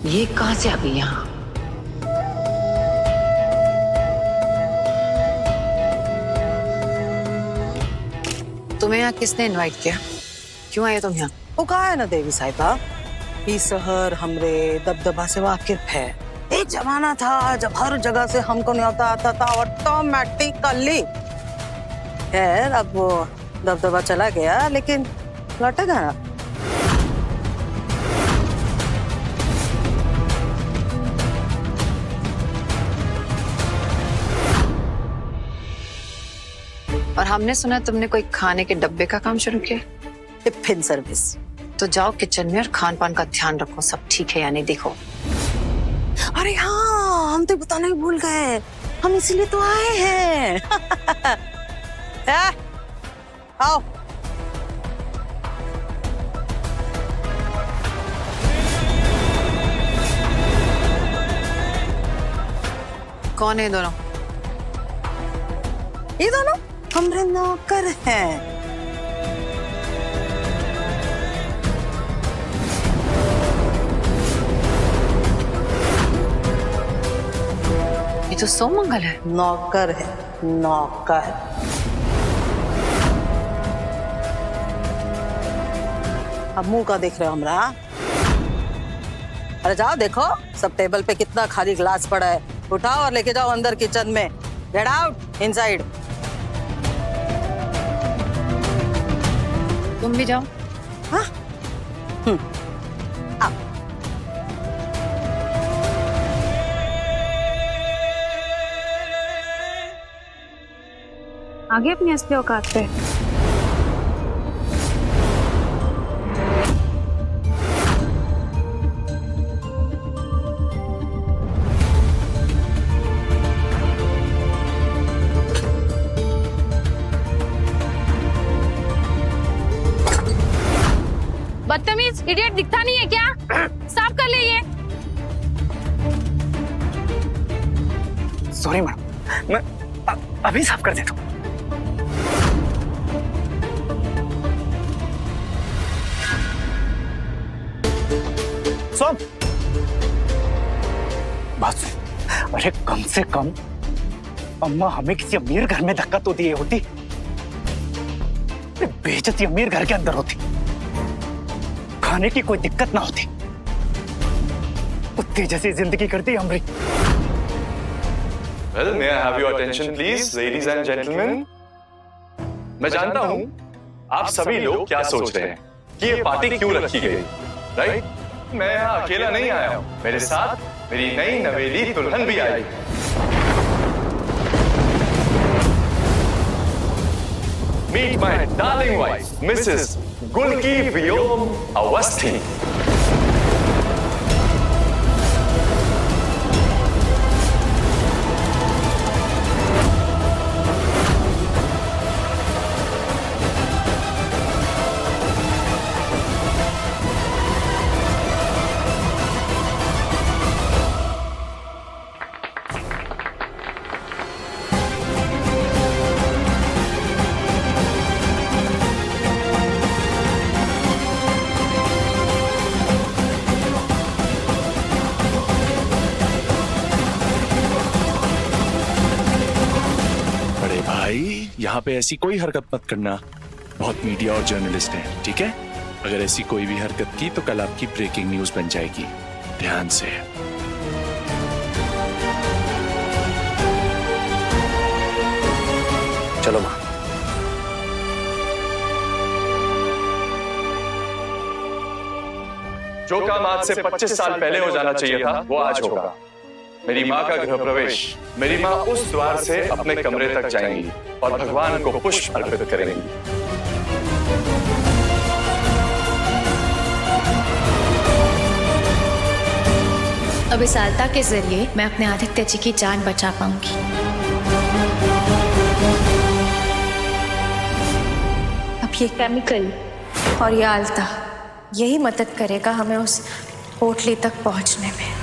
ये कहां से आ गई यहाँ? तुम्हें यहाँ किसने इनवाइट किया? क्यों आए तुम यहाँ? वो कहा है ना देवी साहिबा, ई शहर हमरे दबदबा से वाकिफ है। एक जमाना था जब हर जगह से हमको न्योता आता था ऑटोमेटिकली। खैर अब वो दबदबा चला गया, लेकिन लौटेगा ना। और हमने सुना तुमने कोई खाने के डब्बे का काम शुरू किया। Tiffin service. तो जाओ किचन में और खान पान का ध्यान रखो, सब ठीक है या नहीं देखो। अरे हाँ, हम तो बताना ही भूल गए, हम इसीलिए तो आए हैं। आओ। कौन है ये दोनों? ये दोनों हमरे नौकर हैं। ये तो सोमंगल है। नौकर है, नौकर। अब मुंह का देख रहे हो हमरा? अरे जाओ देखो, सब टेबल पे कितना खाली ग्लास पड़ा है, उठाओ और लेके जाओ अंदर किचन में। Get out, inside. तुम भी जाओ। हाँ? आओ। आगे अपनी असली औकात पे। बदतमीज इडियट, दिखता नहीं है क्या? साफ कर ले ये। सॉरी मैडम, मैं अभी साफ कर देता हूँ। बात सुन, अरे कम से कम अम्मा हमें किसी अमीर घर में धक्का तो दिए होती, बेइज्जती अमीर घर के अंदर होती, खाने की कोई दिक्कत ना होती। कुत्ते जैसी जिंदगी करती हमारी। Well, may I have your attention, please, ladies and gentlemen? मैं जानता हूँ आप सभी लोग क्या सोच रहे हैं कि ये पार्टी क्यों रखी गई, राइट? मैं यहाँ अकेला नहीं आया हूँ, मेरे साथ मेरी नई नवेली दुल्हन भी आई। Meet my darling wife, Mrs. Gulki Vyom Awasthi. भाई यहाँ पे ऐसी कोई हरकत मत करना, बहुत मीडिया और जर्नलिस्ट हैं, ठीक है? अगर ऐसी कोई भी हरकत की तो कल आपकी ब्रेकिंग न्यूज बन जाएगी, ध्यान से। चलो माँ। जो काम आज से 25 साल पहले हो जाना चाहिए था, वो आज होगा। मेरी माँ का गृह प्रवेश, मेरी माँ उस द्वार से अपने कमरे तक जाएंगी और भगवान को पुष्प अर्पित करेंगी। अब इस आलता के जरिए मैं अपने आदित्य जी की जान बचा पाऊंगी। अब ये केमिकल और ये आलता यही मदद करेगा हमें उस पोटली तक पहुंचने में।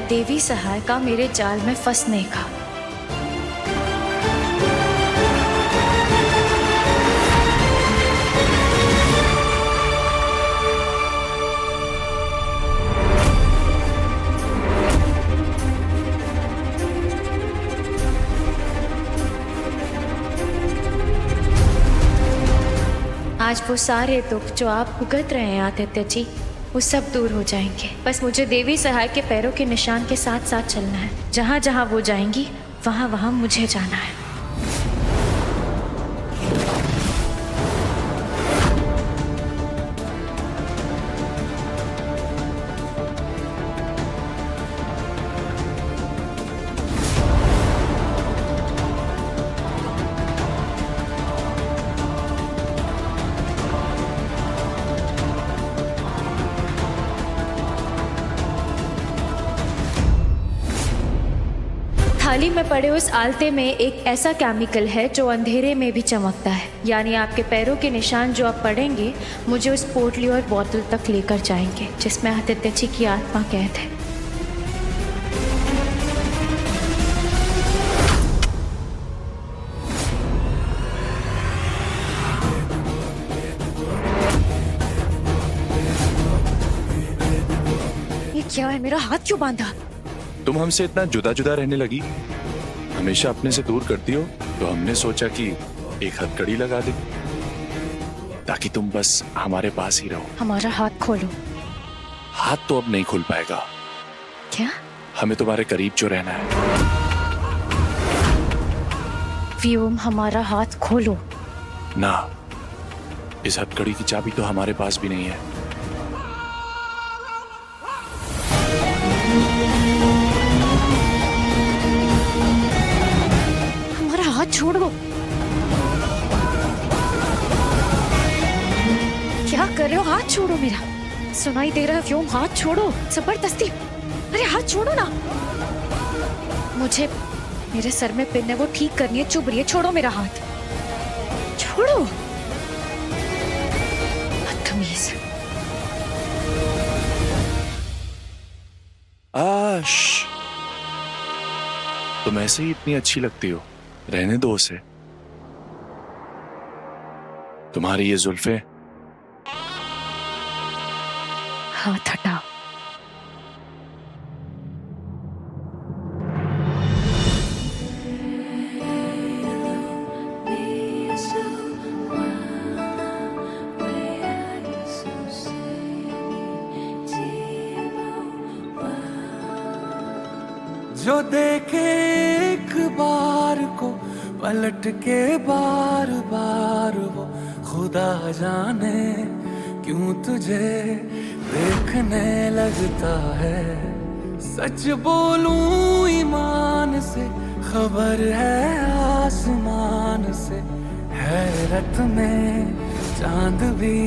देवी सहाय का मेरे जाल में फंसने का। आज वो सारे दुख जो आप भुगत रहे हैं आदित्य जी, वो सब दूर हो जाएंगे। बस मुझे देवी सहाय के पैरों के निशान के साथ साथ चलना है। जहाँ जहाँ वो जाएंगी वहाँ वहाँ मुझे जाना है। थाली में पड़े उस आलते में एक ऐसा केमिकल है जो अंधेरे में भी चमकता है। यानी आपके पैरों के निशान जो आप पड़ेंगे मुझे उस पोटली और बोतल तक लेकर जाएंगे जिसमें आदित्य जी की आत्मा कैद है। ये क्या है? मेरा हाथ क्यों बांधा? तुम हमसे इतना जुदा जुदा रहने लगी, हमेशा अपने से दूर करती हो, तो हमने सोचा कि एक हथकड़ी लगा दे ताकि तुम बस हमारे पास ही रहो। हमारा हाथ खोलो। हाथ तो अब नहीं खुल पाएगा। क्या? हमें तुम्हारे करीब जो रहना है। व्योम, हमारा हाथ खोलो। ना, इस हथकड़ी की चाबी तो हमारे पास भी नहीं है। हाथ छोड़ो। क्या कर रहे हो? हाथ छोड़ो मेरा। सुनाई दे रहा है व्योम, हाथ छोड़ो जबरदस्ती। अरे हाथ छोड़ो ना। मुझे मेरे सर में पिन है वो ठीक करनी है। चुभ रही है। छोड़ो मेरा हाथ। छोड़ो। बदतमीज। आश, तुम ऐसे ही इतनी अच्छी लगती हो, रहने दो उसे। तुम्हारी ये जुल्फे। हाथ हटाओ। जो देखे एक बार को पलट के बार बार, वो खुदा जाने क्यों तुझे देखने लगता है। सच बोलूं ईमान से, खबर है आसमान से, हैरत में चांद भी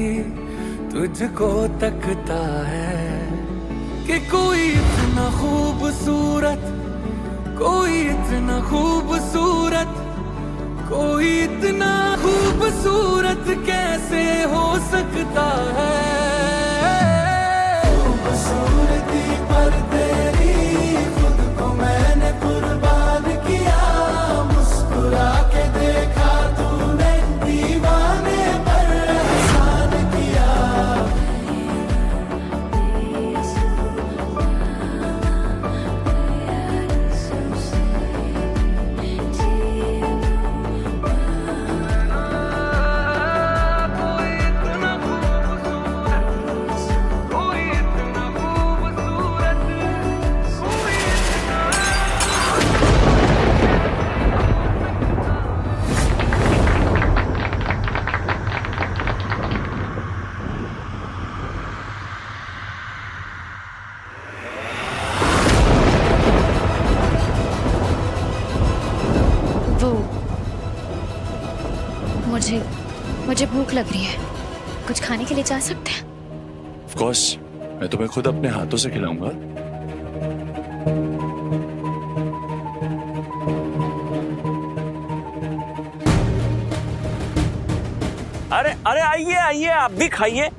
तुझको तकता है कि कोई इतना खूबसूरत, कोई इतना खूबसूरत, कोई इतना खूबसूरत कैसे हो सकता है। खूबसूरती पर तेरी खुद को मैंने कुर्बान किया, मुस्कुरा के देखा तूने, दीवाने पर एहसान किया। मुझे भूख लग रही है। कुछ खाने के लिए जा सकते हैं? ऑफ कोर्स, मैं तुम्हें खुद अपने हाथों से खिलाऊंगा। अरे अरे आइए आइए, आप भी खाइए।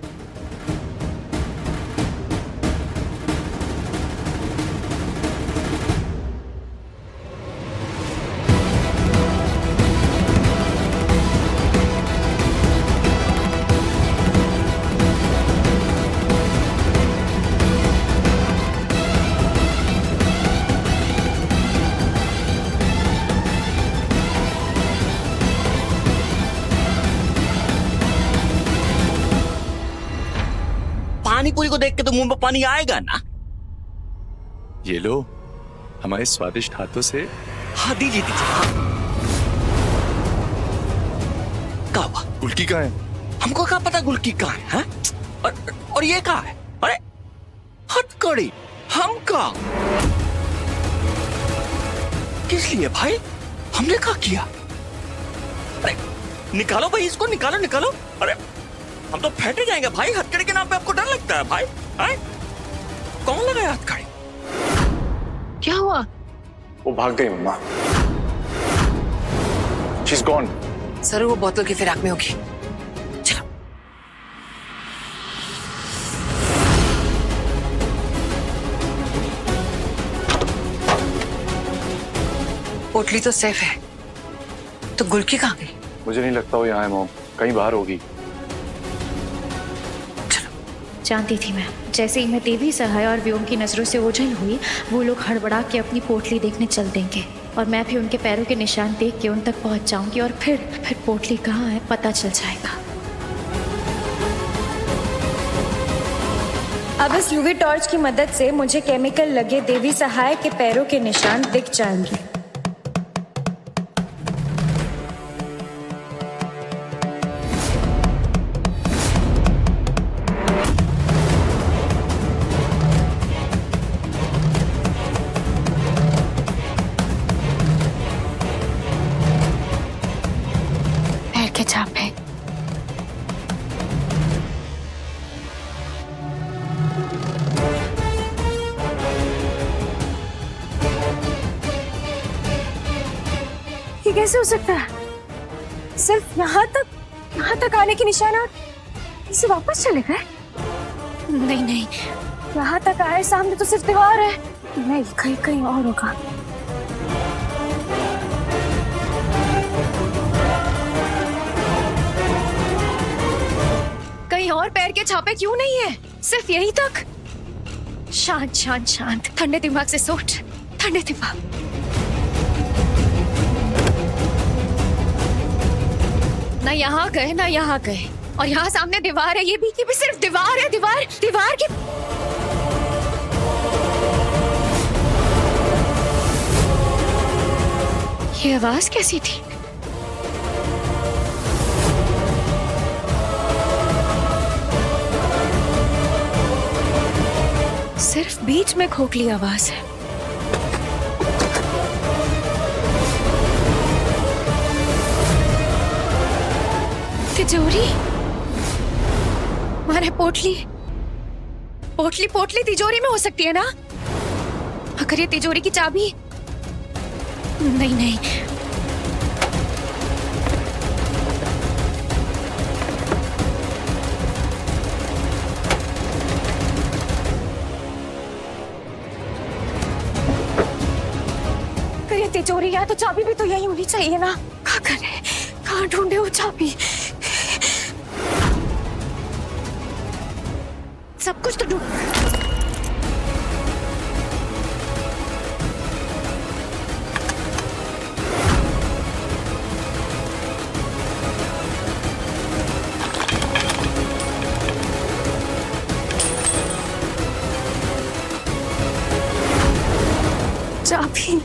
पानीपुरी को देख के तो मुंह में पानी आएगा ना। ये लो हमारे स्वादिष्ट हाथों से। हाँ दीजिए दीजिए। क्या हुआ? गुलकी कहाँ है? हमको क्या पता गुलकी कहाँ है, हाँ? और ये कहाँ है? अरे हथकड़ी हम का किस लिए भाई? हमने क्या किया? अरे निकालो भाई इसको, निकालो निकालो। अरे हम तो फैटे जाएंगे भाई। हथकड़ी के नाम पे आपको डर लगता है भाई? कौन लगाया हथकड़ी? क्या हुआ? वो भाग गई मम्मा। She's gone. सर वो बोतल की फिराक में होगी। चलो। पोटली तो सेफ है, तो गुलकी कहाँ गई? मुझे नहीं लगता वो यहाँ है मॉम, कहीं बाहर होगी। जानती थी मैं, जैसे ही मैं देवी सहाय और व्योम की नजरों से ओझल हुई, वो लोग हड़बड़ा के अपनी पोटली देखने चल देंगे और मैं भी उनके पैरों के निशान देख के उन तक पहुंच जाऊंगी और फिर पोटली कहाँ है पता चल जाएगा। अब इस यूवी टॉर्च की मदद से मुझे केमिकल लगे देवी सहाय के पैरों के निशान दिख जाएंगे। पैर के छापे। ये कैसे हो सकता है? सिर्फ यहाँ तक आने के निशान और इसे वापस चले गए? नहीं नहीं, यहाँ तक आए, सामने तो सिर्फ दीवार है। नहीं, कहीं कहीं और होगा। कहीं और पैर के छापे क्यों नहीं है? सिर्फ यहीं तक। शांत शांत शांत, ठंडे दिमाग से सोच, ठंडे दिमाग। ना यहाँ गए ना यहाँ गए, और यहाँ सामने दीवार है, ये भी की भी सिर्फ दीवार है। दीवार की ये आवाज कैसी थी? सिर्फ बीच में खोखली आवाज है। तिजोरी मारे, पोटली तिजोरी में हो सकती है ना? अगर ये तिजोरी की चाबी, नहीं ये तिजोरी या तो चाबी भी तो यही होनी चाहिए ना? क्या करें, कहाँ ढूंढे वो चाबी? सब कुछ तो ढूंढ। चाबी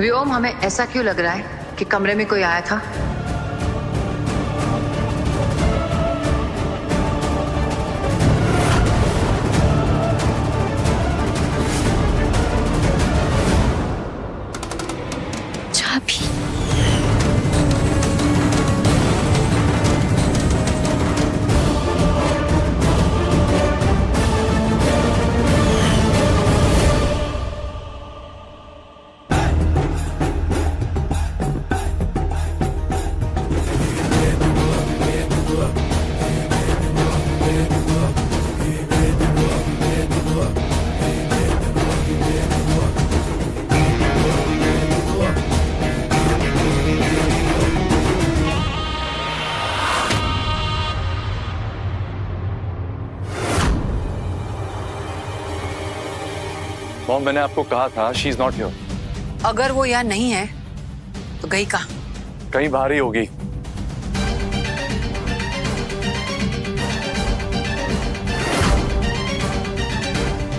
व्योम, हमें ऐसा क्यों लग रहा है कि कमरे में कोई आया था? चाबी। मॉम, मैंने आपको कहा था शी इज नॉट हियर। अगर वो यहाँ नहीं है तो गई कहाँ? कहीं बाहर ही होगी।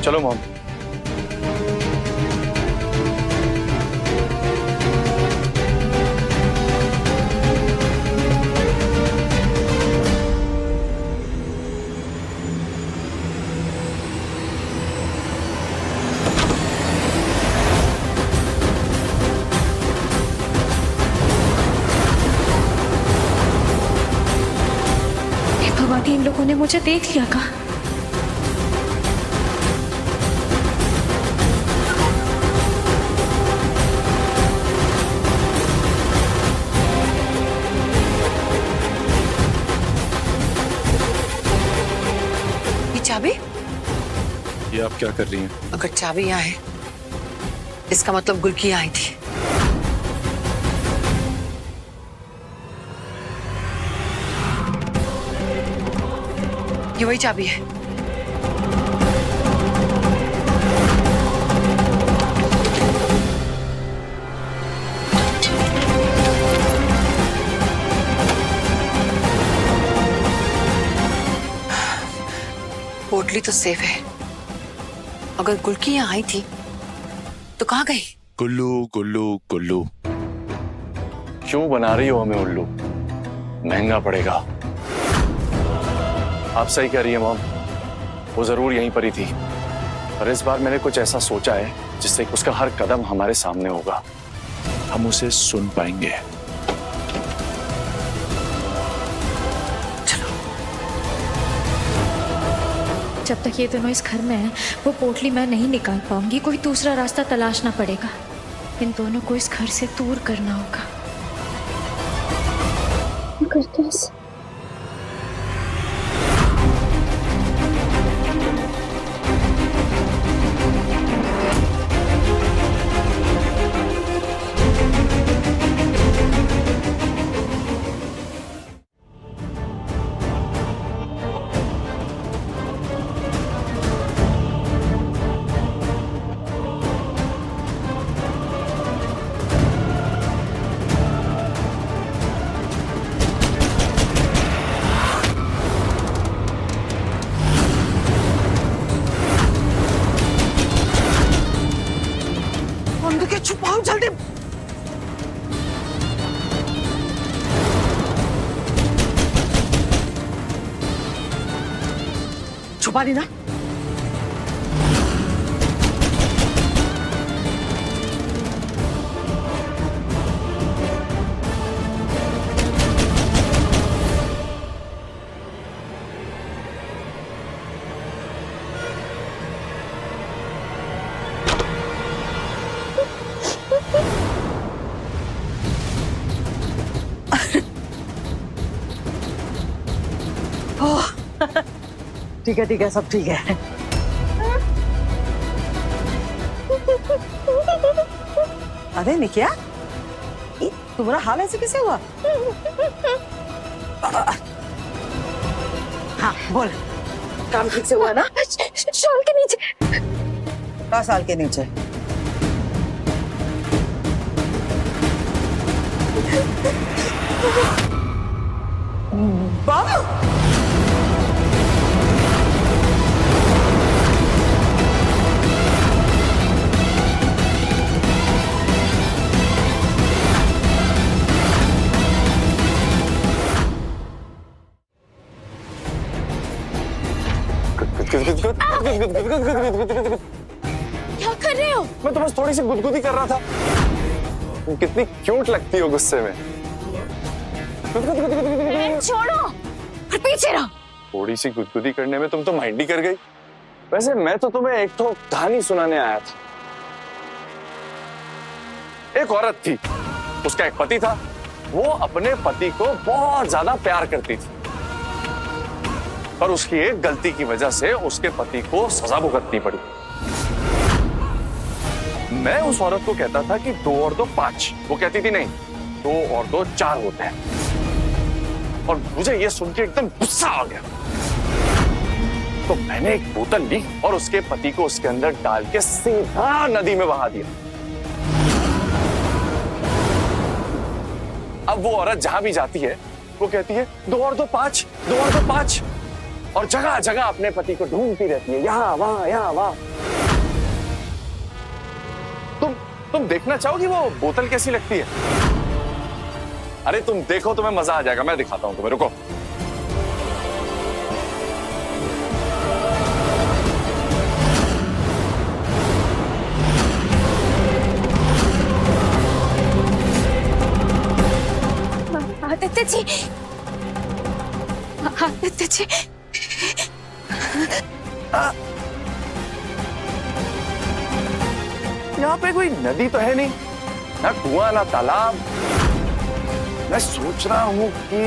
चलो मॉम। हे भगवान, इन लोगों ने मुझे देख लिया का? ये चाबी? ये आप क्या कर रही हैं? अगर चाबी यहाँ है इसका मतलब गुल्की यहाँ आई थी। ये वही चाबी है। पोटली तो सेफ है। अगर गुल्की यहाँ आई थी तो कहाँ गई? गुल्लू गुल्लू गुल्लू। क्यों बना रही हो हमें उल्लू? महंगा पड़ेगा। आप सही कह रही है मॉम, वो जरूर यहीं पर ही थी। पर इस बार मैंने कुछ ऐसा सोचा है जिससे उसका हर कदम हमारे सामने होगा। हम उसे सुन पाएंगे। जब तक ये दोनों इस घर में हैं, वो पोटली मैं नहीं निकाल पाऊंगी। कोई दूसरा रास्ता तलाशना पड़ेगा। इन दोनों को इस घर से दूर करना होगा। कैसे? छुपाओ जल्दी। छुपा ली ना? ठीक है, सब ठीक है। अरे निकिया, तुम्हारा हाल ऐसे कैसे हुआ? हाँ बोल, काम ठीक से हुआ ना? शॉल के नीचे। 10 साल के नीचे। बाबू क्या कर रहे हो? मैं तो बस थोड़ी सी गुदगुदी कर रहा था। कितनी क्यूट लगती हो गुस्से में। छोड़ो और पीछे रहो। थोड़ी सी गुदगुदी करने में तुम तो माइंड ही कर गई। वैसे मैं तो तुम्हें एक तो कहानी सुनाने आया था। एक औरत थी, उसका एक पति था। वो अपने पति को बहुत ज्यादा प्यार करती थी, पर उसकी एक गलती की वजह से उसके पति को सजा भुगतनी पड़ी। मैं उस औरत को कहता था कि 2 और 2 5। वो कहती थी नहीं, 2 और 2 4 होते हैं। और मुझे ये सुन के एकदम गुस्सा आ गया। तो मैंने एक बोतल ली और उसके पति को उसके अंदर डाल के सीधा नदी में बहा दिया। अब वो औरत जहां भी जाती है वो कहती है 2 और 2 5, 2 और 2 5, और जगह जगह अपने पति को ढूंढती रहती है, यहाँ वहां। तुम देखना चाहोगी वो बोतल कैसी लगती है? अरे तुम देखो, तुम्हें मजा आ जाएगा। मैं दिखाता हूं तुम्हें, रुको। आदित्य जी, आदित्य जी, यहाँ पे कोई नदी तो है नहीं, ना कुआं ना तालाब। मैं सोच रहा हूं कि